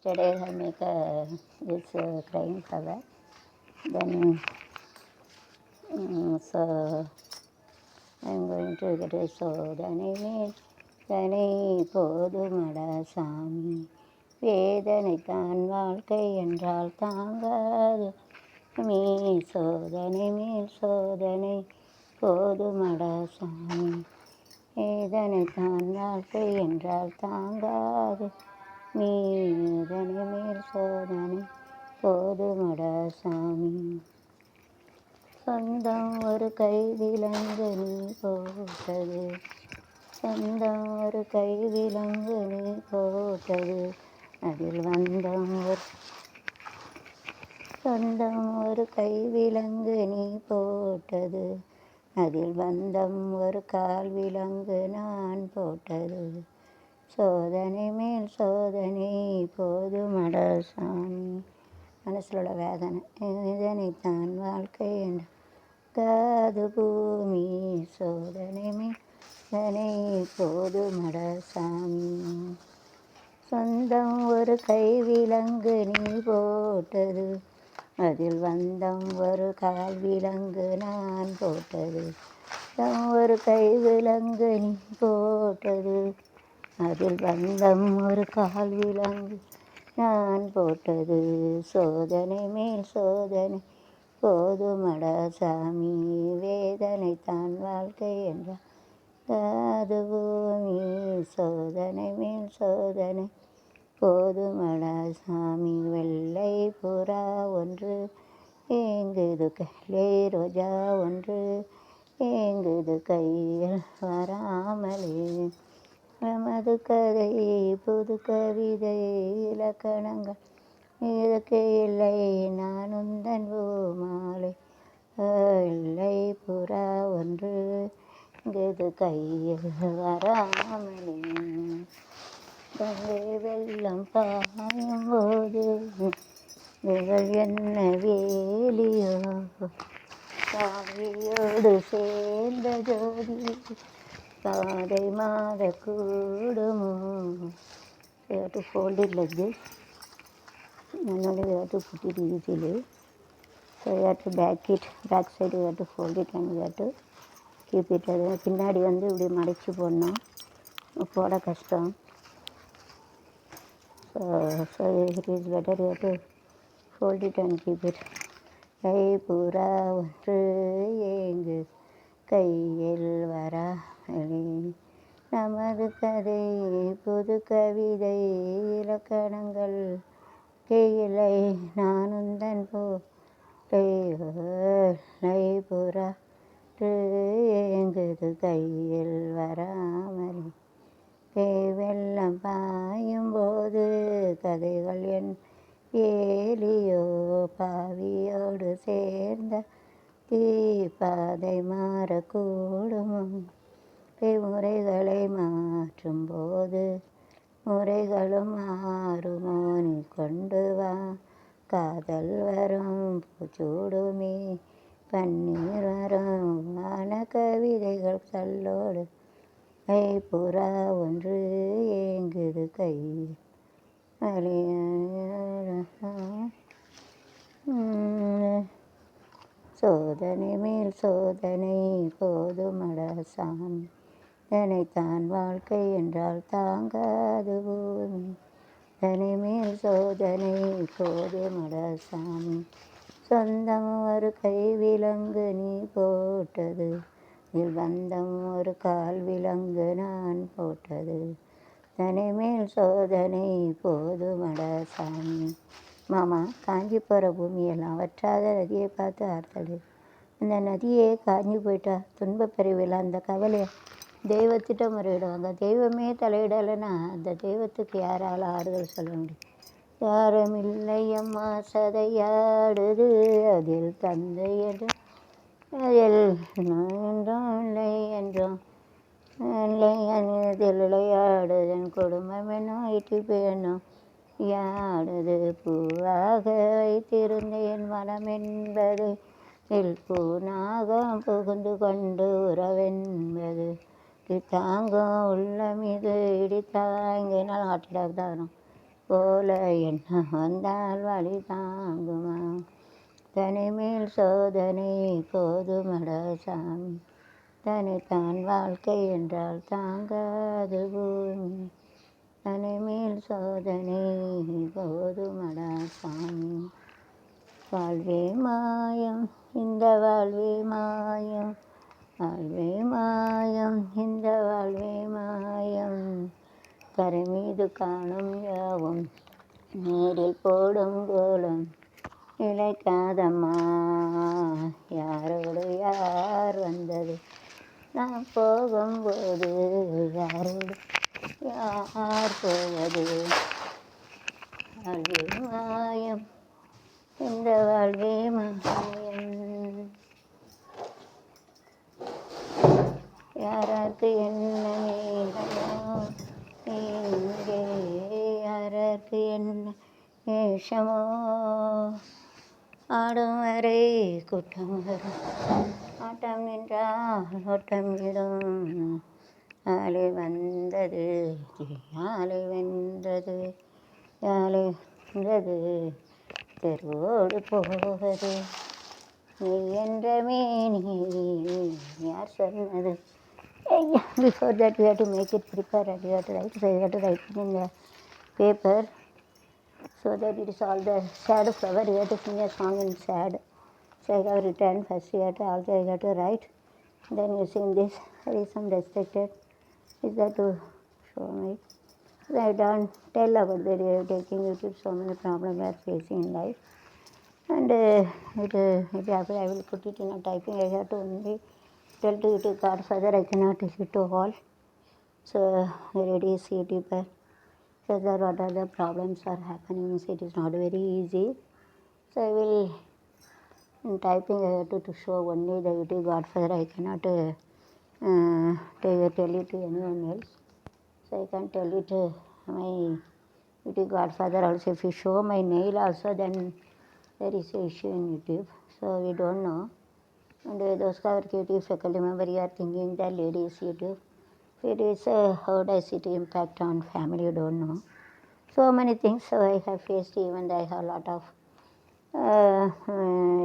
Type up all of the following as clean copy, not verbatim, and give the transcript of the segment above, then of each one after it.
Yesterday I make this crying flower. Then so I'm going to get a சோதனை போதுமடா சாமி, வேதனை தான் வாழ்க்கை என்றால் தாங்காது மீ, சோதனை மேல் சோதனை போதுமடா சாமி, வேதனை தான் வாழ்க்கை என்றால் தாங்காது மீ, வேதனை மேல் சோதனை போதுமடா சாமி. சொந்தம் ஒரு கைவிலங்கு நீ போட்டது, சொந்தம் ஒரு கைவிலங்கு நீ போட்டது, அதில் சொந்தம் ஒரு கைவிலங்கு நீ போட்டது, அதில் வந்தம் ஒரு கால் விலங்கு நான் போட்டது, சோதனை மேல் சோதனை போதுமடா சாமி. மனசில் உள்ள வேதனை, இதனைத்தான் வாழ்க்கை என்ற காது பூமி, சோதனை மேல் சோதனை போதுமடா சாமி. சொந்தம் ஒரு கைவிலங்கு நீ போட்டது, அதில் வந்தம் ஒரு கால் விலங்கு நான் போட்டது, ஒரு கைவிலங்கு நீ போட்டது, அதில் வந்தம் ஒரு கால் விலங்கு நான் போட்டது, சோதனை மேல் சோதனை போதுமடா சாமி, வேதனை தான் வாழ்க்கை என்ற காது பூமி, சோதனை மேல் சோதனை போதுமடா சாமி. வெள்ளை புறா ஒன்று ஏங்குது, கலை ரோஜா ஒன்று ஏங்குது கையில் வராமலே, நமது கதை புது கவிதை இலக்கணங்கள் இதற்கு இல்லை, நான் உந்தன் பூமாலை. வெள்ளை புறா ஒன்று இங்குது கையில் வராமலே, கங்கை வெள்ளம் பாயும் போது இவள் என்ன வேலியோ, சாமியோடு சேர்ந்த ஜோதி பாதை மாத கூடுமோ. You have to fold it like this, and only you have to put it easily. So you have to back side you have to fold it and you have to keep it. அது பின்னாடி இப்படி மடித்து போடணும், போட கஷ்டம். So it is better you have to fold it and keep it. கை புறா ஒன்று ஏங்கு கையில் வராமலே, நமது கதை புது கவிதை இலக்கணங்கள் இல்லை, நான் உந்தன் போலை புறா ஏங்குது கையில் வராமலே, கை வெள்ளம் பாயும் போது கதைகள் என் ஏலியோ, பாவியோடு சேர்ந்த தீப்பாதை மாறக்கூடுமோ, முறைகளை மாற்றும் போது முறைகளும் மாறுமோ, நீ கொண்டு வா காதல் வரும் பூச்சூடுமே, பன்னீர் வரும் வான கவிதைகள் கல்லோடு, கை புறா ஒன்று ஏங்குது கை சோதனை மேல் சோதனை போதுமடா சாமி, இதனைத்தான் வாழ்க்கை என்றால் தாங்காது பூமி, இதனை மேல் சோதனை போதுமடா சாமி. சொந்தம் ஒரு கைவிலங்கு நீ போட்டது, இதில் வந்தம் ஒரு கால் விலங்கு நான் போட்டது, இதனை மேல் சோதனை போதுமடா சாமி. மாமா, காஞ்சி போகிற பூமியெல்லாம் வற்றாத நதியை பார்த்து ஆறுதல், அந்த நதியே காஞ்சி போயிட்டா துன்பப்பிரிவில் அந்த கவலையை தெய்வத்திட்ட முறையிடுவாங்க. தெய்வமே தலையிடலைன்னா அந்த தெய்வத்துக்கு யாரால் ஆறுதல் சொல்ல முடியும்? யாரும் இல்லை அம்மா சதையாடுது, அதில் தந்தை என்றும் அதில் என்றும் இல்லை என்றும் இல்லை, அதில் விளையாடுதன் குடும்பம் என்னும் இட்டிப்பு என்னும் யாடுது, பூவாக வைத்திருந்தேன் மனம் என்பது இல் பூனாகம் புகுந்து கொண்டு உறவென்பது தாங்கும் உள்ளம் இது இடித்தாங்கினால் ஹார்ட் அட்டாக் தான் வரும். போல என்ன வந்தால் வழி தாங்குமா? தனிமேல் சோதனை போதுமடா சாமி, தனித்தான் வாழ்க்கை என்றால் தாங்காது பூமி. தனிமேல் சோதனை போதுமடா சாமி. வாழ்வே மாயம் இந்த வாழ்வே மாயம், வாழ்வே மாயம் இந்த வாழ்வே மாயம். கரை மீது காணும் யாவும் நீரில் போடும் கோலம் நிலைக்காதம்மா. யாரோடு யார் வந்தது நான் போகும்போது, யாரோடு யார் போவது? வாழ்வே மாயம் இந்த வாழ்வே மாயம். யாராருக்கு என்ன நேரமோ இங்கே, யாராருக்கு என்ன நேசமோ, ஆடும் வரை கூட்டம் வரும், ஆட்டம் நின்றால் ஓட்டம் விடும். ஆலை வந்தது ஆலை வென்றது, யாலை வந்தது தெருவோடு போவது. நீ என்ற மேனி யார் சொன்னது? Before that we have to make it prepare and we have to write. So we have to write it in the paper so that it is all the sad flower. We have to sing a song in sad. So I have written first we have to also I have to write. Then you sing this. There is some restricted. Is that to show me? So I don't tell about that. We are taking YouTube. So many problems we are facing in life. And after I will put it in a typing. I have to only tell to YouTube Godfather. I cannot teach it to all. So ready is YouTuber. So that what are the problems are happening. So it is not very easy. So I will in typing I have to show only the YouTube Godfather. I cannot tell it to anyone else. So I can tell it my YouTube Godfather also. If you show my nail also, then there is an issue in YouTube. So we don't know. And those YouTube faculty member, you are thinking that ladies YouTube. It is how does it impact on family? You don't know. So many things I have faced. Even I have a lot of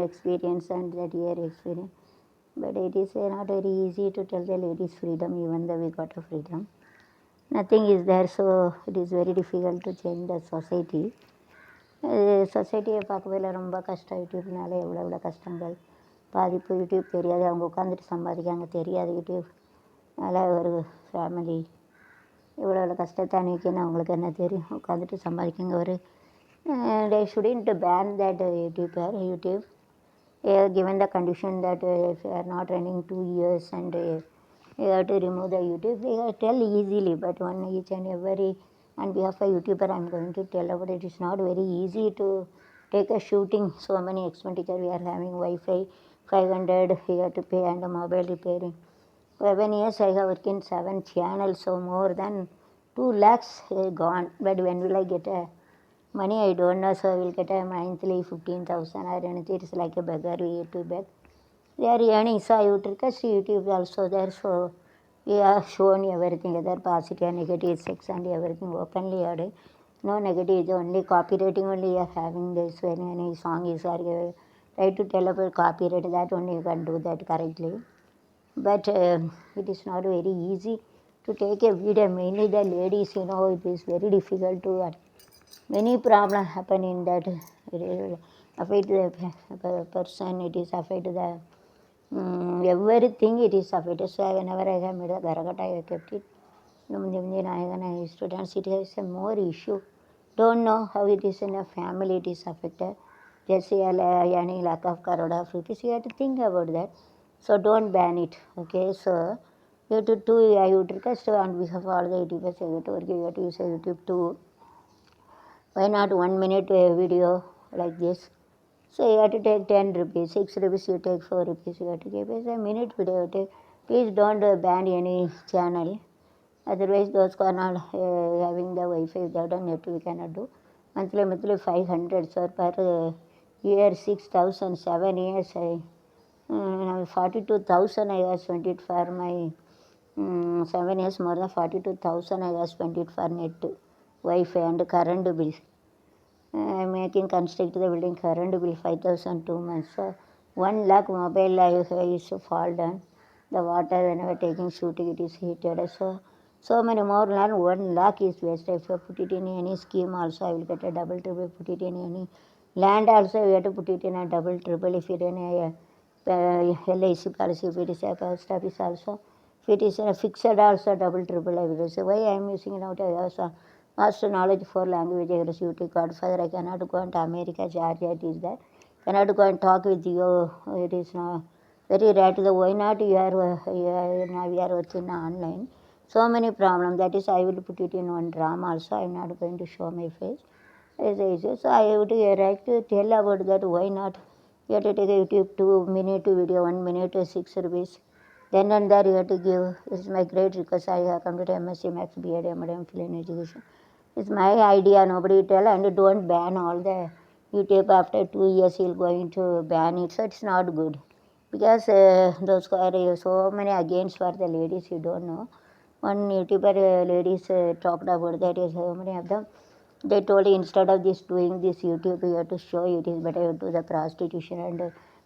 experience and that year experience. But it is not very easy to tell the ladies freedom, even though we got a freedom. Nothing is there, so it is very difficult to change the society. சொசைட்டியை பார்க்கவே ரொம்ப கஷ்டம். யூடியூப்னால எவ்வளோ கஷ்டங்கள் பாதிப்பு. YouTube தெரியாது, அவங்க உட்காந்துட்டு சம்பாதிக்காங்க, தெரியாது யூடியூப். அதனால் ஒரு ஃபேமிலி இவ்வளோ கஷ்டத்தை அன்றைக்கின்னு அவங்களுக்கு என்ன தெரியும், உட்காந்துட்டு சம்பாதிக்கங்க. ஒரு they shouldn't ban that YouTube. Given the condition that if you are not running 2 years and you have to remove the YouTube, they tell easily. But one each and every on behalf of YouTuber I am going to tell about it. It's not very easy to take a shooting. So many expenditure we are having. Wi-Fi 500 you have to pay, and mobile repairing. 7 years I have worked in 7 channels, so more than 2 lakhs gone. But when will I get a money? I don't know. So I will get a monthly 15,000 or anything. It is like a beggar. We have to beg. They are earning. So I would request YouTube also there. So we have shown everything, either positive and negative sex and everything openly. No negative, only copywriting only you are having this. When any song is try to tell about copyright, that only you can do that correctly. But it is not very easy to take a video. Mainly the ladies, it is very difficult to. Many problems happen in that. Affect the person. It is affect the everything. It is affected. So whenever I have made a Garagata, I kept it. Students, it has a more issue. Don't know how it is in a family. It is affected. Just any lack of crore of rupees. You have to think about that. So don't ban it. Okay. So you have to do. I would request on behalf of all the YouTubers, you have to use YouTube too. Why not 1 minute video like this? So you have to take 10 rupees, 6 rupees, you take 4 rupees, you have to give us a minute video. Please don't ban any channel. Otherwise those who are not having the Wi-Fi without a net, we cannot do. Monthly 500, sir, per year 6,000, 7 years, 42,000 I was spent it for my 7 years, more than 42,000 I was spent it for net. Wi-Fi and current bill. I'm making construct the building current bill 5,000 2 months. So 1 lakh mobile is fall down. The water whenever taking shooting it is heated. So many more than 1 lakh is wasted. If you put it in any scheme also I will get a double triple. Put it in any land also you have to put it in a double triple. If it in a LIC policy, if it is a post office also, if it is a fixed also double triple I will say. Why I am using it out? I also master knowledge for language. I received Godfather. I cannot go into America, Georgia. It is that. Cannot go and talk with you. It is not very rare. Why not you are now we are working online. So many problems. That is I will put it in one drama also. I am not going to show my face. So I would like to tell about that. Why not? You have to take a YouTube 2-minute video, 1 minute, 6 rupees. Then and there you have to give. It's my great request. I have completed MSc Max, BEd, MD, Phil in Education. It's my idea, nobody tell, and don't ban all the YouTube. After 2 years he'll going to ban it, so it's not good. Because those are so many against for the ladies, you don't know. One YouTuber ladies talked about that, so many of them. They told instead of this doing this YouTube, you have to show it is better to the prostitution and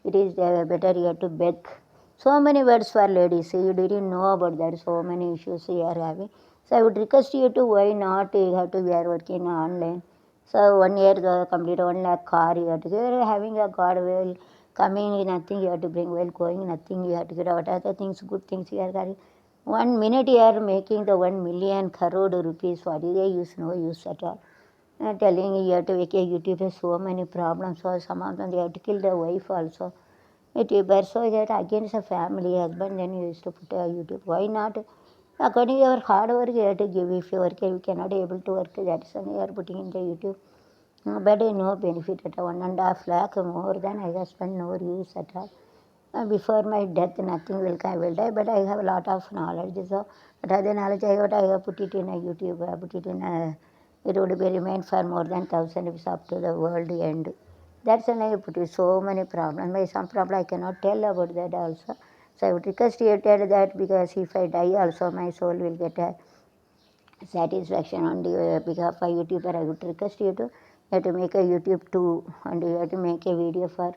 it is better you have to beg. So many words for ladies. You didn't know about that. So many issues you are having. So I would request you to why not you have to we are working online. So 1 year complete 1 lakh car you have to. You are having a car well coming nothing you have to bring, well going nothing you have to get. What are the things, good things you are carrying? 1 minute you are making the 1 million crore rupees. What is the use? No use at all. Telling you have to make a YouTube has so many problems. So some of them they have to kill their wife also. YouTuber, so that against a family, husband, then you used to put a YouTube. Why not? According to your hard work, you have to give. If you work, you cannot able to work, that's why you are putting in the YouTube. But no benefit at all. 1.5 lakh more than I have spent, no use at all. Before my death, nothing will come, I will die, but I have a lot of knowledge. So, but other knowledge I have put it in a YouTube, I put it in a, it would be remain for more than 1,000 rupees up to the world end. That's when I put it so many problems. By some problem I cannot tell about that also. So I would request you to tell that because if I die also my soul will get a satisfaction on the behalf of YouTuber. I would request you to make a YouTube too, and you have to make a video for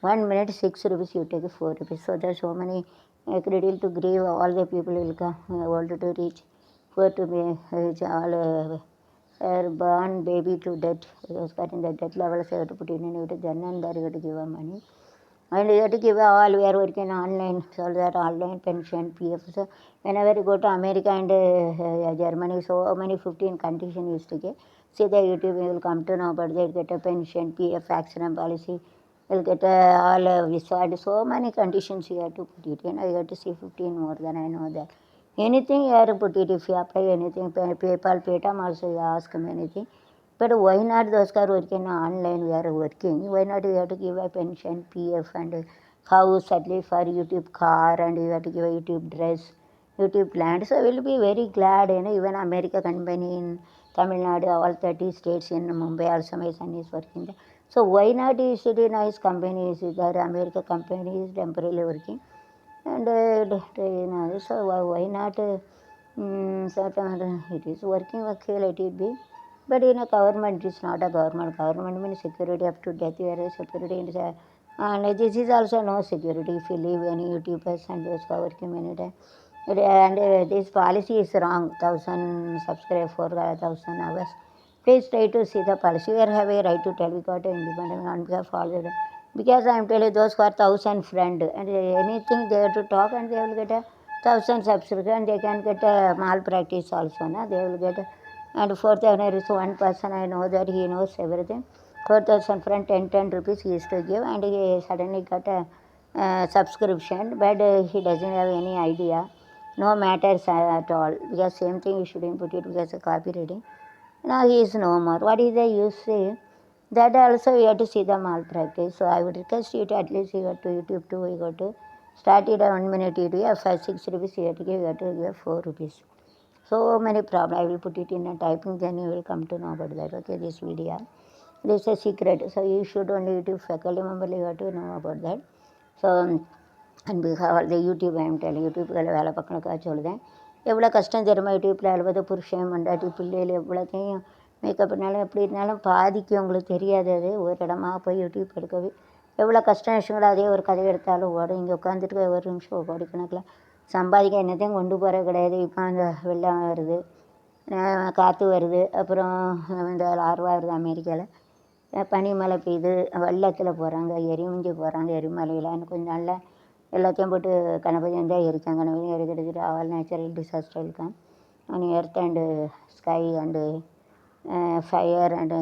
1 minute 6 rupees. You take 4 rupees. So there's so many cradle to grave. All the people will come old to reach, poor to be all born baby to death. Those got in the death level, so you have to put it in YouTube. Then and there you have to give them money. And you have to give all, we are working online, so that online pension, PF. So whenever you go to America and Germany, so many 15 conditions used to get. See the YouTube, you will come to know about that, get a pension, PF, accident policy, you'll get all visa, and so many conditions you have to put it. You have to see 15 more than I know that. Anything you have to put it, if you apply anything, PayPal, Paytm also you ask them anything. But why not those are working online, we are working, why not you have to give a pension, PF and house at least for YouTube car, and you have to give a YouTube dress, YouTube land. So we'll be very glad, even America company in Tamil Nadu, all 30 states in Mumbai also my son is working there. So why not you should be nice companies, there America company is temporarily working. And so why not certain it is working, okay, let it be. But in a government, it is not a government. Government means security up to death. Where is security is and this is also no security if you leave any YouTubers and those who are working many times. And this policy is wrong. 1,000 subscribe for 1,000 hours. Please try to see the policy. We have a right to tell. We got an independent on behalf of all the. Because I am telling those who are 1,000 friend and anything they have to talk and they will get a 1,000 subscription and they can get a malpractice also. Na? They will get a, and 4,000 is one person I know that he knows everything. 4,000 friend 10 rupees he used to give and he suddenly got a subscription, but he doesn't have any idea. No matters at all because same thing you shouldn't put it because of copywriting. Now he is no more. What is the use? That also you have to see the malpractice. So I would request you to at least you go to YouTube too. You go to start it at 1 minute video. 5-6 rupees you have to give. You have to give 4 rupees. So many problems. I will put it in a typing. Then you will come to know about that. Okay, this video. This is a secret. So you should only YouTube faculty member. You have to know about that. So and behalf the YouTube I am telling YouTube வேலை பார்க்கணுக்கா சொல்லுதேன். எவ்வளோ கஷ்டம் தெரியுமா யூடியூப்பில் 60 புருஷன் மண்டாட்டி பிள்ளைகள் எவ்வளோத்தையும் மேக்கப்னாலும் எப்படி இருந்தாலும் பாதிக்கு உங்களுக்கு தெரியாது. அது ஒரு இடமா போய் யூடியூப் எடுக்கவே எவ்வளோ கஷ்டம் நஷ்டங்களோ அதே ஒரு கதை எடுத்தாலும் ஓடும். இங்கே உட்காந்துட்டு ஒரு நிமிஷம் கோடிக்கணக்கில் சம்பாதிக்க என்னத்தையும் கொண்டு போகிறது கிடையாது. இப்போ அந்த வெள்ளம் வருது, காற்று வருது, அப்புறம் இந்த லார்வா வருது அமெரிக்காவில், பனி மழை பெய்யுது, வெள்ளத்தில் போகிறாங்க, எரிமிஞ்சி போகிறாங்க எரிமலையில். இன்னும் கொஞ்சம் நாளில் எல்லாத்தையும் போட்டு கணபதி வந்தால் எரிக்காங்க. கணபதி எரிக்கிறது ஆல் நேச்சுரல் டிசாஸ்டர் இருக்கான். And earth and sky and fire and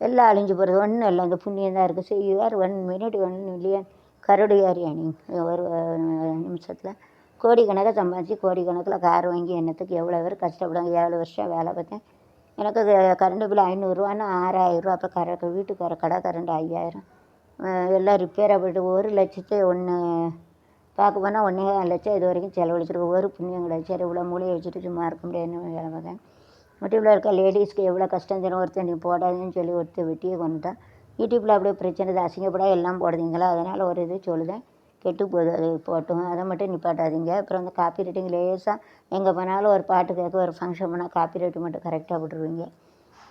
எல்லாம் அழிஞ்சு போகிறது. ஒன்றும் இல்லை, அந்த புண்ணியம் தான் இருக்குது. ஸோ யூஆர் 1 minute 1 million கரடு ஏறியானி ஒரு நிமிஷத்தில் கோடிக்கணக்காக சம்பாதிச்சு கோடிக்கணக்கில் கார் வாங்கி என்னத்துக்கு எவ்வளோ பேர் கஷ்டப்படுவாங்க. 7 வருஷம் வேலை பார்த்தேன். எனக்கு கரண்ட் பில் 500ரூவான்னா 6000 அப்புறம் வீட்டுக்கார கடை கரண்ட் 5000 எல்லாம் ரிப்பேராக போய்ட்டு 1,00,000 ஒன்று பார்க்க போனால் 1,50,000 இது வரைக்கும் செலவழிச்சிருக்கு. ஒரு புண்ணியம் கிடையாது. சரி இவ்வளோ மூலையை வச்சுட்டு சும்மா இருக்க முடியாதுன்னு வேலை பார்த்தேன். யூடியூப்பில் இருக்க லேடிஸ்க்கு எவ்வளோ கஷ்டம் தெரியும். ஒருத்தர் நீ போடாதுன்னு சொல்லி ஒருத்தர் வெட்டியே கொண்டுட்டான். யூடியூப்பில் அப்படியே பிரச்சனை தான், அசிங்கப்பட எல்லாம் போடுறீங்களா, அதனால் ஒரு இது சொல்லுதேன், கெட்டு போகுது. அது போட்டும் அதை மட்டும் நிப்பாட்டாதீங்க. அப்புறம் அந்த காப்பி ரைட்டிங் லேசாக எங்கே போனாலும் ஒரு பாட்டு கேட்க ஒரு ஃபங்க்ஷன் போனால் காப்பி ரைட்டு மட்டும் கரெக்டாக போட்டுருவீங்க.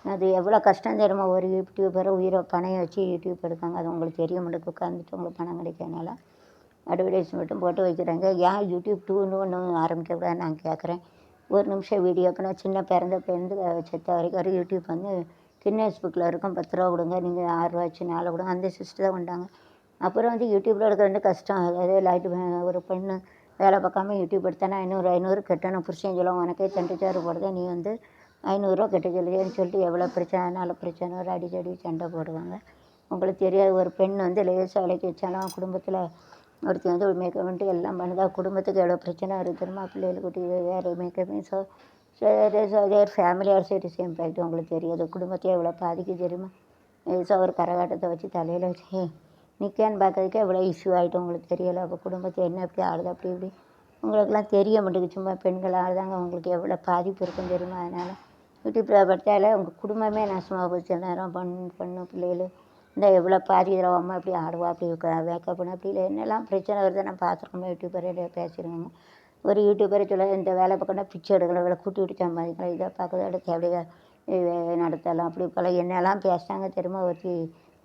அது எவ்வளோ கஷ்டம் தெரியுமா. ஒரு யூடியூபரை உயிரை பணையை வச்சு யூடியூப் எடுக்காங்க. அது உங்களுக்கு தெரிய மாட்டேங்குது. உட்காந்துட்டு உங்களுக்கு பணம் கிடைக்கிறதுனால அட்வர்டைஸ் மட்டும் போட்டு வைக்கிறாங்க. ஏன் யூடியூப் 2ன்னு ஒன்று ஆரம்பிக்கக்கூடாதுன்னு நான் கேட்குறேன். ஒரு நிமிஷம் வீடியோ இப்போ நான் சின்ன பிறந்து செத்த வரைக்கும் ஒரு யூடியூப் வந்து கின்னஸ் புக்கில் இருக்கும். 10 ரூபா கொடுங்க, நீங்கள் 6 ரூபா வச்சு 4 கொடுங்க, அந்த சிஸ்டம் தான் கொண்டாங்க. அப்புறம் வந்து யூடியூப்பில் எடுக்க வந்து கஷ்டம். அதாவது லைட்டு ஒரு பெண்ணு வேலை பார்க்காம யூடியூப் எடுத்தானா 500 கட்டணும். புருஷன் சொல்லுவாங்க உனக்கே தண்டுச்சாறு போடுறத நீ வந்து 500 கட்ட சொல்லுதேன்னு சொல்லிட்டு எவ்வளோ பிரச்சனை, நல்ல பிரச்சனை, ஒரு அடிச்சடி சண்டை போடுவாங்க. உங்களுக்கு தெரியாது. ஒரு பெண் வந்து லேசாக விலைக்கு வச்சாலும் குடும்பத்தில் ஒருத்தி வந்து ஒரு மேக்கப் பண்ணிட்டு எல்லாம் பண்ணுதா, குடும்பத்துக்கு எவ்வளோ பிரச்சனை வருது தெரியுமா. பிள்ளைகளுக்கு கூட்டி வேறு makeup. So their family also it is impact. உங்களுக்கு தெரியாது. குடும்பத்தையே எவ்வளோ பாதிக்கு தெரியுமா. லேசாக ஒரு கரகாட்டத்தை வச்சு தலையில் வச்சு நிற்கான்னு பார்க்கறதுக்கே எவ்வளோ இஷ்யூ ஆகிட்டு உங்களுக்கு தெரியலை. அப்போ குடும்பத்தை என்ன எப்படி ஆடுது அப்படி இப்படி உங்களுக்கெல்லாம் தெரிய மாட்டேங்குது. சும்மா பெண்கள் ஆடுதாங்க, உங்களுக்கு எவ்வளோ பாதிப்பு இருக்குன்னு தெரியுமா. அதனால் யூடியூப்பில் பார்த்தாலே உங்கள் குடும்பமே நாசமாக போச்சு. நேரம் பொண்ணு பிள்ளைகள் இந்த எவ்வளோ பாதிக்கிற அம்மா இப்படி ஆடுவா, அப்படி மேக்கப் பண்ண அப்படி இல்லை என்னெல்லாம் பிரச்சனை வருது நான் பார்த்துருக்கோம். யூடியூபரே பேசியிருக்காங்க. ஒரு யூடியூபரை சொல்ல இந்த வேலை பார்க்கணும், பிச்சை எடுக்கலாம், இவ்வளோ கூட்டி விட்டு சம்பாதிக்கலாம், இதை பார்க்கறத எடுத்து அப்படியே நடத்தலாம், அப்படி போல் என்னெல்லாம் பேசுகிறாங்க தெரியுமா. ஒரு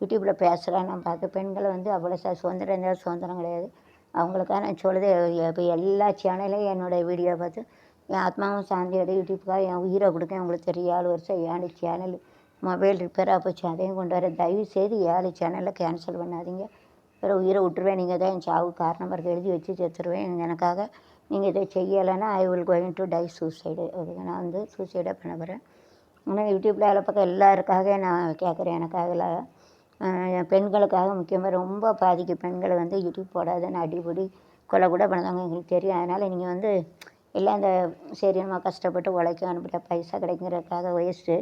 யூடியூப்பில் பேசுகிறான்னு நான் பார்த்து பெண்களை வந்து அவ்வளோ சுதந்திரம் இருந்தாலும் சுதந்திரம் கிடையாது. அவங்களுக்காக நான் சொல்லுது. இப்போ எல்லா சேனலையும் என்னோடய வீடியோ பார்த்து என் ஆத்மாவும் சாந்தியோட யூடியூப்புக்காக என் உயிரை கொடுக்க உங்களுக்கு தெரியும். 7 வருஷம் 7 சேனல் மொபைல் ரிப்பேராக போச்சு, அதையும் கொண்டு வர தயவு செய்து 7 சேனலில் கேன்சல் பண்ணாதீங்க. வேறு உயிரை விட்டுருவேன். நீங்கள் தான் என் சாவுக்கு காரணம் இருக்கு, எழுதி வச்சு செத்துருவேன். எனக்காக நீங்கள் இதை செய்யலைன்னா I will going to tie suicide. அதுக்கு நான் வந்து சூசைடாக பண்ண போகிறேன். ஆனால் யூடியூப்பில் வேலை பார்க்க எல்லாருக்காக நான் கேட்குறேன். எனக்காக என் பெண்களுக்காக முக்கியமாக ரொம்ப பாதிக்கு பெண்களை வந்து யூடியூப் போடாதுன்னு அடிப்படி கொலை கூட பண்ணாங்க எங்களுக்கு தெரியும். அதனால் நீங்கள் வந்து எல்லாம் இந்த சரி நம்ம கஷ்டப்பட்டு உழைக்கும் அனுப்பிட்ட பைசா கிடைக்கிறதுக்காக வேஸ்ட்டு.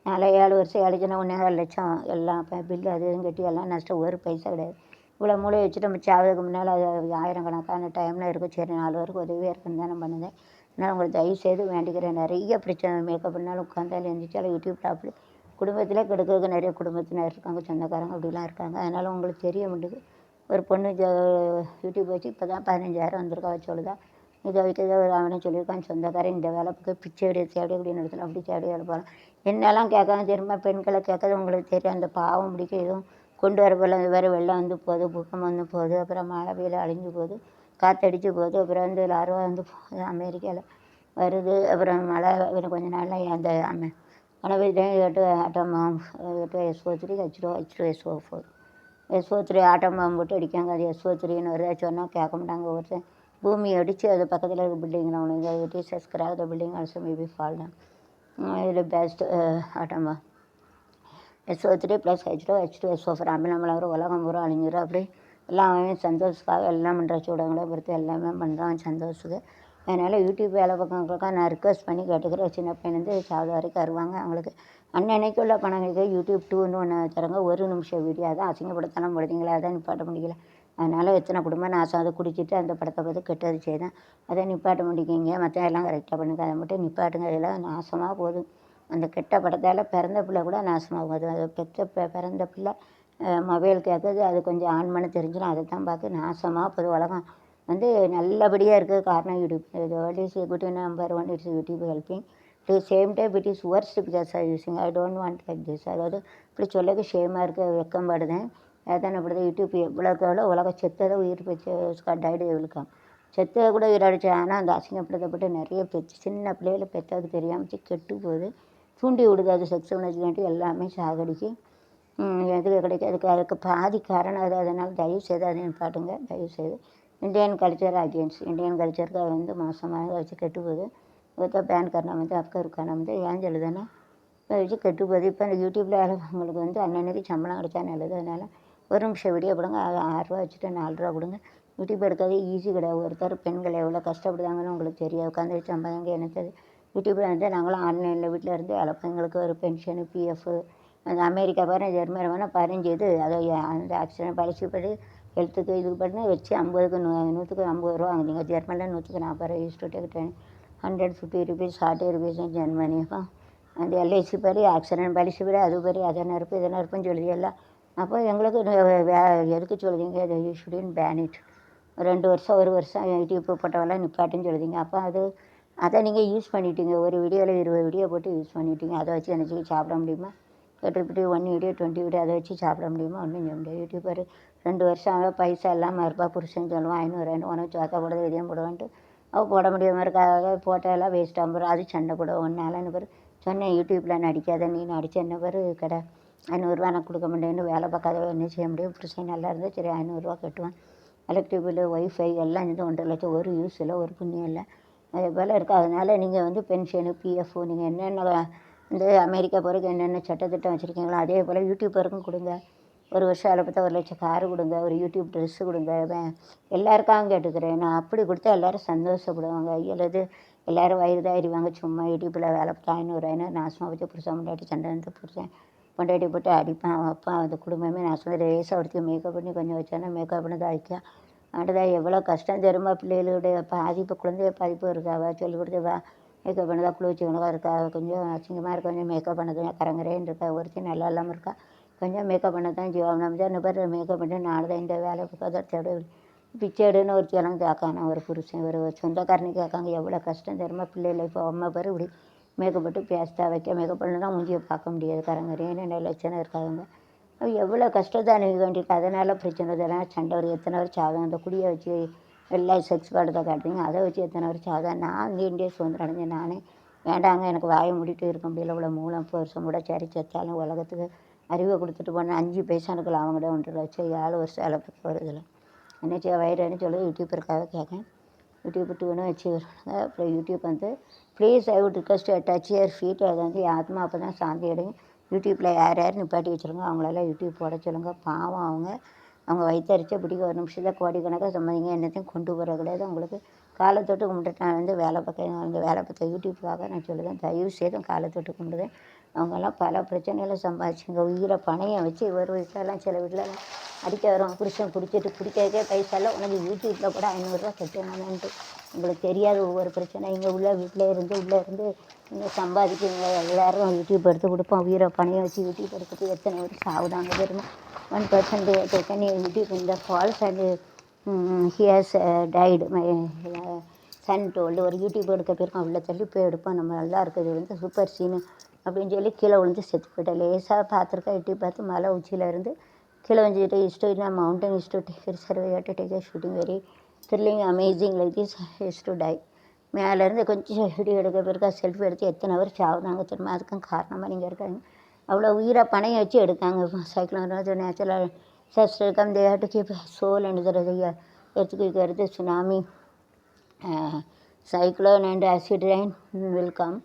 7 வருஷம் 1,4 எல்லாம் இப்போ பில்லு அது இதுன்னு கட்டி எல்லாம் நஷ்டம், ஒரு பைசா கிடையாது. இவ்வளோ மூளை வச்சுட்டு நம்ம சாவதுக்கு முன்னால் அது 1000கணக்கான டைமில் இருக்கும். சரி 4 பேருக்கு உதவியாக இருக்குன்னு தான் நான் பண்ணுதேன். அதனால் உங்களுக்கு தயவுசெய்து வேண்டிக்கிறேன். நிறைய பிரச்சனை மேக்கப் பண்ணாலும் உட்காந்தாலும் எழுந்திரிச்சாலும் யூடியூப்பில் அப்படி குடும்பத்திலே கெடுக்கிறதுக்கு நிறைய குடும்பத்தினர் இருக்காங்க, சொந்தக்காரங்க அப்படிலாம் இருக்காங்க. அதனால் உங்களுக்கு தெரிய மாட்டேங்குது. ஒரு பொண்ணு யூடியூப் வச்சு இப்போ தான் 15,000 வந்திருக்கா சொல்லுதா. இதை வைக்கிறத ஒரு அவனை சொல்லியிருக்கான் சொந்தக்காரன் இந்த வேலை பார்க்க பிச்சை எடுத்து தேடி அப்படி நடத்தலாம், அப்படி தேடி வேலை போகலாம். என்னெல்லாம் கேட்காம தெரியுமா. பெண்களை கேட்காது உங்களுக்கு தெரியும். அந்த பாவம் பிடிக்க எதுவும் கொண்டு வர போல வேறு வெள்ளம் வந்து போகுது, பூகம்பம் வந்து போகுது, அப்புறம் மழை பெய்யல அழிஞ்சு போகுது, காற்றடிச்சு போகுது, அப்புறம் வந்து லார்வா வந்து போகுது அமெரிக்காவில் வருது, அப்புறம் மழை கொஞ்சம் நாளில் அந்த கணவன் ஆட்டம் SO3 H2 SO4 SO3 ஆட்டம் பாம்பு போட்டு அடிக்காங்க. அது SO3ன்னு வருதா சொன்னால் கேட்க மாட்டாங்க. ஒருத்தன் பூமி அடித்து அது பக்கத்தில் இருக்க பில்டிங்கில் அவனுக்கு it is scrap the building also maybe fall down. இதில் பெஸ்ட் ஆட்டமா SO3 + H2 SO4 அமிலமலர் உலகம் பூரா அழிஞ்சிடும். அப்படி எல்லாமே சந்தோஷத்துக்காக எல்லாம் பண்ணுற சூடங்களை பொறுத்து எல்லாமே பண்ணுறான் சந்தோஷத்துக்கு. அதனால் யூடியூப் வேலை பார்க்கறவங்களுக்காக நான் ரிக்வஸ்ட் பண்ணி கேட்டுக்கிறேன். சின்ன பையனந்து சாவது வரைக்கும் வருவாங்க. அவங்களுக்கு அன்னன்னைக்கு உள்ள பணங்களுக்கு யூடியூப் 2ன்னு ஒன்று தராங்க. 1 நிமிஷம் வீடியோ அதான் அசிங்கப்படுத்தலாம் போடுறீங்களா, அதான் நிப்பாட்ட முடியல. அதனால் எத்தனை குடும்பம் நாசம். அதை குடிச்சிட்டு அந்த படத்தை பார்த்து கெட்டது செய்தேன். அதை நிப்பாட்ட முடிக்கிங்க. மற்ற எல்லாம் கரெக்டாக பண்ணுங்க. அதை மட்டும் நிப்பாட்டுங்க. இதெல்லாம் நாசமாக போகுது. அந்த கெட்ட படத்தால் பிறந்த பிள்ளை கூட நாசமாக போகுது. அது பிறந்த பிள்ளை மொபைல் கேட்குது, அது கொஞ்சம் ஆன் பண்ண தெரிஞ்சிடும், அதை தான் பார்த்து நாசமாக போகுது. உலகம் வந்து நல்லபடியாக இருக்கிறது காரணம் YouTube. World is good number 1 it's YouTube helping same time it is worst because are using. I don't want like this. அதாவது இப்படி சொல்லக்கு ஷேமாக இருக்க வெக்கம்படுதேன். அதான் அப்படி தான் யூடியூப் எவ்வளோக்கு எவ்வளோ உலகம் செத்ததை உயிர் வச்சு டைடு எவ்வளோக்காம் செத்ததை கூட உயிரடிச்சு. ஆனால் அந்த அசிங்கப்படுத்தப்பட்டு நிறைய சின்ன பிள்ளைகளை பெற்றது தெரியாமல் கெட்டு போகுது. தூண்டி விடுது. அது செக்ஸ் உணர்ச்சிக்காண்டி எல்லாமே சாகடிக்கு எதுக்கு கிடைக்கும். அதுக்கு பாதி காரணம் அது. அதனால் தயவுசெய்து அதை பாட்டுங்க. தயவுசெய்து இந்தியன் கல்ச்சர் அகேன்ஸ்ட் இந்தியன் கல்ச்சருக்கு அது வந்து மோசமாக வச்சு கெட்டு போகுது. இப்போ பேன் காரணம் வந்து அப்கா இருக்கான வந்து ஏன் சொல்லுதுன்னா வச்சு கெட்டு போகுது. இப்போ இந்த யூடியூப்பில் அவங்களுக்கு வந்து அன்னன்னைக்கு சம்பளம் கிடைச்சா நல்லது. அதனால் ஒரு நிமிஷம் வீடியோ கொடுங்க, 6 ரூபா வச்சுட்டு 4 ரூபா கொடுங்க. யூடியூப் எடுக்கிறது ஈஸி கிடையாது. ஒருத்தர் பெண்கள் எவ்வளோ கஷ்டப்படுதாங்கன்னு உங்களுக்கு தெரியாது. உட்காந்து வச்சு சம்பாதிங்க என்னது யூடியூப்பில் வந்து நாங்களும் ஆன்லைனில் வீட்டில் இருந்து வளர்ப்போம். எங்களுக்கு ஒரு பென்ஷனு பிஎஃப் அந்த அமெரிக்கா பாருங்கள் ஜெர்மனி வேணால் 15 இது அதை அந்த ஆக்சிடென்ட் பாலிசி படி ஹெல்த்துக்கு இது பண்ணி வச்சு 50க்கு 100க்கு 50 ரூபா வாங்குறீங்க. ஜெர்மனியில் 100க்கு 40 ரூபா use to take 150 rupees 40 rupees Germany. அந்த எல்ஐசி படி ஆக்சிடென்ட் பாலிசி படி அது படி அதை நறுப்பு இதை நறுப்புன்னு சொல்லுது எல்லாம். அப்போ எங்களுக்கு எதுக்கு சொல்லுதீங்க அது யூ ஷுடின் பேன் இட். 2 வருஷம் 1 வருஷம் யூடியூப் போட்டவெல்லாம் நிப்பாட்டுன்னு சொல்லுதீங்க. அப்போ அதை நீங்கள் யூஸ் பண்ணிட்டீங்க. ஒரு வீடியோவில் 20 வீடியோ போட்டு யூஸ் பண்ணிட்டீங்க. அதை வச்சு என்னச்சு சாப்பிட முடியுமா? 8 1 வீடியோ 20 வீடியோ அதை வச்சு சாப்பிட முடியுமா? ஒன்றும் சொல்ல முடியாது. யூடியூபர் 2 வருஷம் பைசா இல்லாமல் இருப்பா. புருஷன் சொல்லுவான் 500 உனக்கு சோத்தா போடுறது விதியம் போடுவான்ட்டு அவள் போட முடியாமல் இருக்காக. போட்டாலாம் வேஸ்ட்டாக போகிறோம். அது சண்டை போட ஒன்றாலன்னு பேர் சொன்னேன். யூடியூப்பில் நடிக்காத நீ நடித்த என்ன பேர் கடை 500 நான் கொடுக்க மாட்டேன்னு வேலை பார்க்காத என்ன செய்ய முடியும்? புருஷன் நல்லா இருந்தால் சரி 500 கட்டுவான். எலக்ட்ரிக் பில்லு ஒய்ஃபை எல்லாம் இது 1.5 லட்சம். ஒரு யூஸ் இல்லை, ஒரு புண்ணியம் இல்லை. அதே போல் இருக்குது. அதனால் நீங்கள் வந்து பென்ஷனு பிஎஃப் நீங்கள் என்னென்ன இந்த அமெரிக்கா போகிறதுக்கு என்னென்ன சட்டத்திட்டம் வச்சுருக்கீங்களோ அதே போல் யூடியூப்பருக்கும் கொடுங்க. 1 வருஷம் அதில் பார்த்தா 1 லட்சம் காரு கொடுங்க. ஒரு யூடியூப் ட்ரெஸ்ஸு கொடுங்க. எல்லாருக்காகவும் கேட்டுக்கிறேன் நான். அப்படி கொடுத்தா எல்லோரும் சந்தோஷப்படுவாங்க. ஐயலது எல்லோரும் வயிறு தாயிடுவாங்க. சும்மா யூடியூப்பில் வேலை பார்த்தா 500 நாசமாக வச்சு புருஷன் பொண்டாட்டி சண்டை வந்து புருஷன் பொண்டாட்டி போட்டு அடிப்பான் அப்பா. அந்த குடும்பமே நாசமாக ரேஸாக ஒருத்தி மேக்கப் பண்ணி கொஞ்சம் வச்சானா மேக்கப் பண்ணி தான் வைக்க அடுதான் எவ்வளோ கஷ்டம் தெரியுமா? பிள்ளைகளுடைய பாதிப்பு குழந்தைய பாதிப்பு இருக்காவா சொல்லிக் கொடுத்தவா மேக்கப் பண்ணதா குளிச்சவங்களா இருக்கா. கொஞ்சம் அசிங்கமாக இருக்கா. கொஞ்சம் மேக்கப் பண்ணது கரங்கரேன்னு இருக்கா. ஒருத்தி நல்லா இல்லாமல் இருக்கா. கொஞ்சம் மேக்கப் பண்ண தான் ஜீவம் நம்ம இந்த பேர் மேக்கப் பண்ணி நாலு தான் இந்த வேலை கதச்சோட பிச்சை எடுன்னு ஒரு சிலம் கேட்கானா. ஒரு புருஷன் ஒரு சொந்தக்காரனு கேட்காங்க. எவ்வளோ கஷ்டம் தெரியுமா? பிள்ளைகளை இப்போ அம்மா பேர் இப்படி மேக்கப் போட்டு பேஸ்ட்டாக வைக்க மேக்கப் பண்ணி தான் மூஞ்சியை பார்க்க முடியாது. கரங்கரேன்னு லட்சணம் இருக்காங்க. எவ்வளோ கஷ்டத்தை அணுக வேண்டியிருக்கு. அதனால் பிரச்சனை இதெல்லாம் சண்டை ஒரு எத்தனை வருஷம் ஆகும். அந்த குடியை வச்சு எல்லாம் செக்ஸ் படத்தை காட்டுறீங்க. அதை வச்சு எத்தனை வருஷம் ஆகுது. நான் இந்திய சுதந்திரம் அடைஞ்சேன். நானே வேண்டாங்க எனக்கு வாயை மூடிட்டு இருக்க முடியல. இவ்வளோ மூலம் வருஷம் கூட சரி செத்தாலும் உலகத்துக்கு அறிவை கொடுத்துட்டு போனேன். 5 பைசா எனக்கு அவங்கள்ட 1.5 லட்சம் 7 வருஷம் வேலை பார்க்க வருதில்ல. என்ன செய்ய வயிறுன்னு சொல்லி யூடியூப்பருக்காக கேட்கேன். யூடியூப் டூன்னு வச்சு வருவாங்க. அப்புறம் யூடியூப் வந்து please I would request touch your feet. அது வந்து ஆத்மா அப்போ தான் சாந்தி அடையும். யூடியூப்பில் யார் யார் நிப்பாட்டி வச்சுருங்க அவங்களெல்லாம் யூடியூப் போட சொல்லுங்க. பாவம் அவங்க வயிற்றறிச்ச பிடிக்க 1 நிமிஷத்தில் கோடிக்கணக்காக சம்பாதிங்க. என்னத்தையும் கொண்டு போகிற கிடையாது. உங்களுக்கு காலத்தொட்டு கும்பிட்டு நான் வந்து வேலை பார்க்க அந்த வேலை பார்த்த யூடியூப்புக்காக நான் சொல்லுவேன். தயவு செய்தும் காலத்தொட்டு கும்பிடுவேன். அவங்கெல்லாம் பல பிரச்சனைகளை சம்பாதிச்சுங்க. உயிரை பணையை வச்சு ஒரு வீட்டிலலாம் சில வீட்டிலலாம் அடிக்க வரும். புருஷன் பிடிக்கிறதுக்கே பைசா இல்லை. உனக்கு யூடியூப்பில் கூட 500 ரூபா கட்டணும்னுட்டு உங்களுக்கு தெரியாது. ஒவ்வொரு பிரச்சனை இங்கே உள்ளே வீட்டில் இருந்து இங்கே சம்பாதிக்குங்க. எல்லோரும் யூடியூப் எடுத்து கொடுப்போம். உயிரை பணையை வச்சு யூடியூப் எடுத்துட்டு எத்தனை வருஷம் ஆகுதாங்க தெரியுமா? 1% taken யூடியூப் இந்த falls and he has died. My son told. ஒரு யூடியூப் எடுக்க போயிருக்கோம். உள்ள தள்ளி போய் எடுப்போம். நம்ம நல்லா இருக்குது வந்து சூப்பர் சீனு அப்படின்னு சொல்லி கீழே விழுந்து செத்து போயிட்டேன். லேசாக பார்த்துருக்கேன். எட்டி பார்த்து மலை உச்சியில் இருந்து கீழே வந்துட்டு இஸ்டு நான் mountain is to take survey to take shooting very thrilling amazing like this is to tie. மேலேருந்து கொஞ்சம் வீடியோ எடுக்க போயிருக்கா. செல்ஃபி எடுத்து எத்தனை வருஷம் ஆகுதாங்க தெரியுமா? அதுக்கும் காரணமாக நீங்கள் இருக்காங்க. அவ்வளோ உயிரை பணையை வச்சு எடுத்தாங்க. Cyclone natural disaster come they have to keep soul and earthquake வருது tsunami cyclone and acid rain will come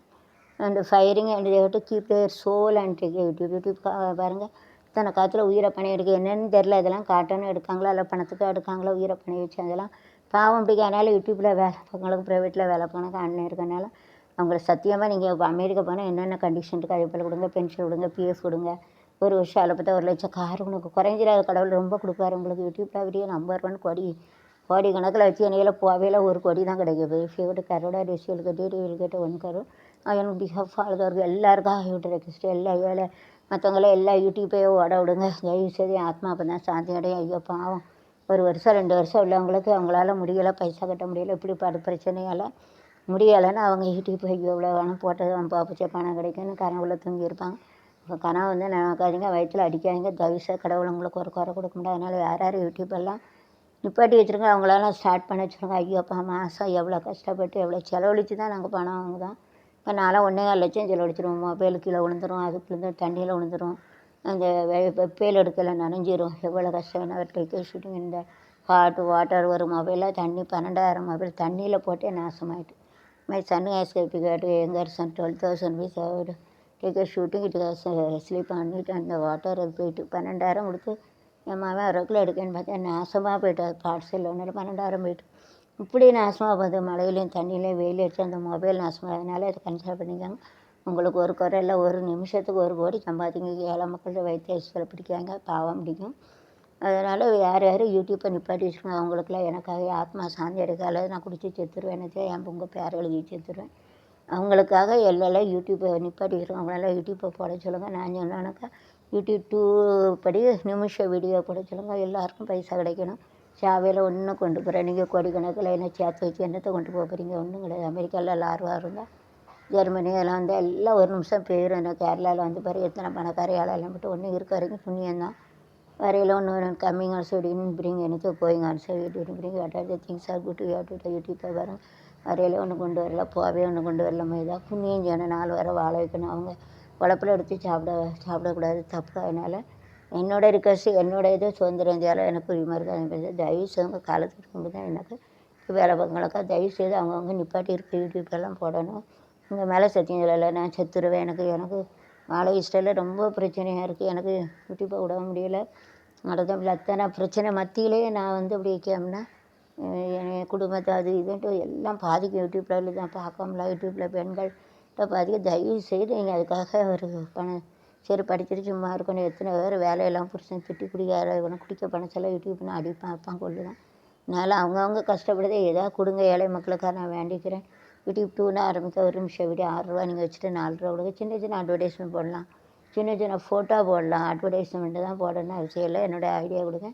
and firing and they have to keep their soul and take YouTube பாருங்கள். இத்தனை காலத்தில் உயிரை பணையை எடுக்க என்னென்னு தெரில. இதெல்லாம் காட்டணும் எடுக்காங்களா இல்லை பணத்துக்கு எடுக்காங்களா உயிரை பணையை வச்சு அதெல்லாம் பாவம் பிடிக்க. அதனால் யூடியூப்பில் வேலை பார்க்கவங்களுக்கு ப்ரைவேட்டில் வேலை போனாக்க அண்ணன் இருக்கனால அவங்கள சத்தியமாக நீங்கள் இப்போ அமெரிக்கா போனால் என்னென்ன கண்டிஷன் இருக்குது அதே போல் கொடுங்க. பென்ஷன் கொடுங்க, பிஎஃப் கொடுங்க. 1 வருஷம் அதில் பார்த்தா 1 லட்சம் கார் உனக்கு குறைஞ்சிடாத கடவுள் ரொம்ப கொடுப்பாரு உங்களுக்கு. யூடியூப்பில் அப்படியே நம்பர் 1 கோடி கணக்கில் வச்சு என்னையில் போவையில் 1 கோடி தான் கிடைக்குது. ஃபேவரட் கரோட ரெசியல் கட்டி வில் கேட்ட 1 crore. எனக்கு பிஹாஃப் ஆளுதவர்கள் எல்லாருக்காக யூடியூப் ரெக்வஸ்ட் எல்லா ஏழை மற்றவங்கள எல்லா யூடியூப்பையோ ஓட விடுங்க. தயவு செய்து ஆத்மா அப்போ தான் சாந்தி அடையும். ஐயோ பாவம் 1 வருஷம் 2 வருஷம் உள்ளவங்களுக்கு அவங்களால முடியலை, பைசா கட்ட முடியலை, இப்படி பிரச்சனையால் முடியலைன்னா அவங்க யூடியூப் எவ்வளோ வேணும் போட்டது பார்ப்பச்ச பணம் கிடைக்குன்னு கனவுல தூங்கியிருப்பாங்க. இப்போ கனவு வந்து நினைக்காதீங்க, வயிற்றில் அடிக்காதீங்க, தயவுசெய்து கடவுள் உங்களுக்கு ஒரு குறை கொடுக்க முடியாது. அதனால் யார் யார் யூடியூப் எல்லாம் நிப்பாட்டி வச்சுருங்க அவங்களெல்லாம் ஸ்டார்ட் பண்ண வச்சுருங்க. ஐயோ அப்பா மாதம் எவ்வளோ கஷ்டப்பட்டு எவ்வளோ செலவழித்து தான் நாங்கள் பணம் வாங்குதோம். இப்போ நான்லாம் 1,4 லட்சம் செலவழிச்சிருவோம். மொபைல் கீழே விழுந்துரும், அதுக்கு விழுந்து தண்ணியில் விழுந்துரும், அந்த வெப்பையில் எடுக்கல நனைஞ்சிரும். எவ்வளோ கஷ்டம். என்ன டேக்கர் ஷூட்டிங் இந்த ஹாட் வாட்டர் ஒரு மொபைலில் தண்ணி 12,000 மொபைல் தண்ணியில் போட்டே நாசமாயிட்டு. My son has certificate younger son 12,000 rupees I would take a shooting it was sleep on it and the water போயிட்டு 12,000 கொடுத்து என் மகன் ரெகுலர் எடுக்கன்னு பார்த்தா நாசமாக போயிட்டு. பார்சல் ஒன்றில் 12,000 போயிட்டு. இப்படி நாசமாக போகுது. மழையிலையும் தண்ணியிலையும் வெயில் அடிச்சு அந்த மொபைல் நாசமாக. அதனால அதை கன்சிடர் பண்ணிக்காங்க. உங்களுக்கு ஒரு குறை இல்லை, ஒரு நிமிஷத்துக்கு 1 கோடி சம்பாதிங்க. ஏழை மக்கள்கிட்ட வைத்தியத்தில் பிடிக்காங்க, பாவம் பிடிக்கும். அதனால் யார் யார் யூடியூப்பை நிப்பாட்டி வச்சுருங்க அவங்களுக்குலாம் எனக்காக ஆத்மா சாந்தி எடுக்காது. நான் குடிச்சு செத்துருவேன், நினச்சா என் உங்கள் பேர் எழுதி செத்துருவேன். அவங்களுக்காக எல்லாம் யூடியூப்பை நிப்பாட்டி வச்சுருங்க. அவங்களால யூடியூப்பை போட சொல்லுங்கள். நான் சொன்னாக்கா யூடியூப் 2 படி நிமிஷ வீடியோ போட சொல்லுங்கள். எல்லாருக்கும் பைசா கிடைக்கணும். சேவையில் ஒன்றும் கொண்டு போகிறேன். நீங்கள் கோடிக்கணக்கில் என்ன சேர்த்து வச்சு என்னத்தை கொண்டு போக போகிறீங்க? ஒன்றும் கிடையாது. அமெரிக்காவில் எல்லாரும் இருந்தால் ஜெர்மனி எல்லாம் வந்து எல்லாம் ஒரு நிமிஷம் போயிடும். என்ன கேரளாவில் வந்து பாரு எத்தனை பணக்கார ஏழெல்லாம் மட்டும் ஒன்றும் இருக்க வரைக்கும் புண்ணியம்தான். வரையில் ஒன்று coming also didn't bring anything going also you didn't bring what are the things are good you have to யூடியூப்பை வரும். வரையில் ஒன்று கொண்டு வரல, போவே ஒன்று கொண்டு வரல. இதாக புண்ணியம் செய்யணும், 4 வரை வாழ வைக்கணும். அவங்க உழப்பில் எடுத்து சாப்பிடக்கூடாது, தப்பு. அதனால் என்னோட ரிக்வஸ்ட், என்னோட இது சுதந்திர இந்தியாவில் எனக்கு உரிமை இருக்குது. தயவு செய்து காலத்துக்கு கொண்டு தான் எனக்கு வேலை பார்க்கங்களுக்கா தயவு செய்து அவங்கவுங்க நிப்பாட்டி இருக்க யூடியூப்பெல்லாம் போடணும். உங்கள் மேலே சத்தியம் சொல்லலை, நான் செத்துருவேன். எனக்கு வாழ இஷ்டம் ரொம்ப பிரச்சனையாக இருக்குது. எனக்கு யூடியூப்பை விட முடியலை. நடந்தபில் அத்தனை பிரச்சனை மத்தியிலேயே நான் வந்து அப்படி இருக்கேன்னா என் குடும்பத்தை அது இதுன்ட்டு எல்லாம் பாதிக்கும். யூடியூப்பில் தான் பார்க்காமல யூடியூப்பில் பெண்கள்கிட்ட பாதிக்க. தயவு செய்து நீங்கள் அதுக்காக ஒரு பணம் சரி படிச்சுட்டு சும்மா இருக்கணும். எத்தனை பேர் வேலையெல்லாம் புருஷன் திட்டி குடிக்க பணம் செல்ல யூடியூப்னு அடிப்பான் அப்பான் கொள்ளுதான். அதனால் அவங்கவுங்க கஷ்டப்படுதே ஏதாவது கொடுங்க. ஏழை மக்களுக்காக நான் வேண்டிக்கிறேன். யூடியூப் 2ன்னு ஆரம்பிக்க ஒரு நிமிஷம் வீடியோ 6 ரூபா நீங்கள் வச்சுட்டு 4 ரூபா கொடுங்க. சின்ன சின்ன அட்வர்டைஸ்மெண்ட் போடலாம், சின்ன சின்ன ஃபோட்டோ போடலாம். அட்வர்டைஸ்மெண்ட்டு தான் போடணும் அவசியம் இல்லை. என்னோடய ஐடியா கொடுங்க.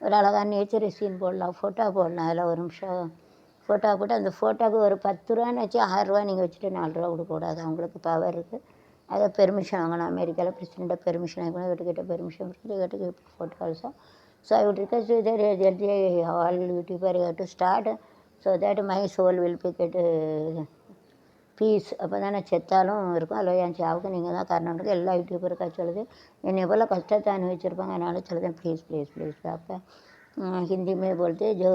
ஒரு அழகான நேச்சர் சீன் போடலாம், ஃபோட்டோ போடலாம். அதில் ஒரு நிமிஷம் ஃபோட்டோ போட்டு அந்த ஃபோட்டோவுக்கு ஒரு 10 ரூபான்னு வச்சு 6 ரூபா நீங்கள் வச்சுட்டு 4 ரூபா கொடுக்கக்கூடாது. அவங்களுக்கு பவர் இருக்குது. அதை பெர்மிஷன் வாங்கணும். அமெரிக்காவில் பிரசிடெண்ட்டை பெர்மிஷன் வாங்கணும். வீட்டுக்கிட்ட பெர்மிஷன் இருக்குது. வீட்டுக்கு photo also. So I would request all YouTuber to start so that my soul will be get peace. அப்போ தான் நான் செத்தாலும் இருக்கும். அதில் என் சாவுக்கு நீங்கள் தான் காரணம். எல்லா யூடியூபருக்கா சொல்லுது. என்னை எவ்வளோ கஷ்டத்தை அனுபவிச்சிருப்பாங்க. அதனால சொல்லுதேன் ப்ளீஸ் ப்ளீஸ் ப்ளீஸ். அப்போ हिंदी में बोलते जो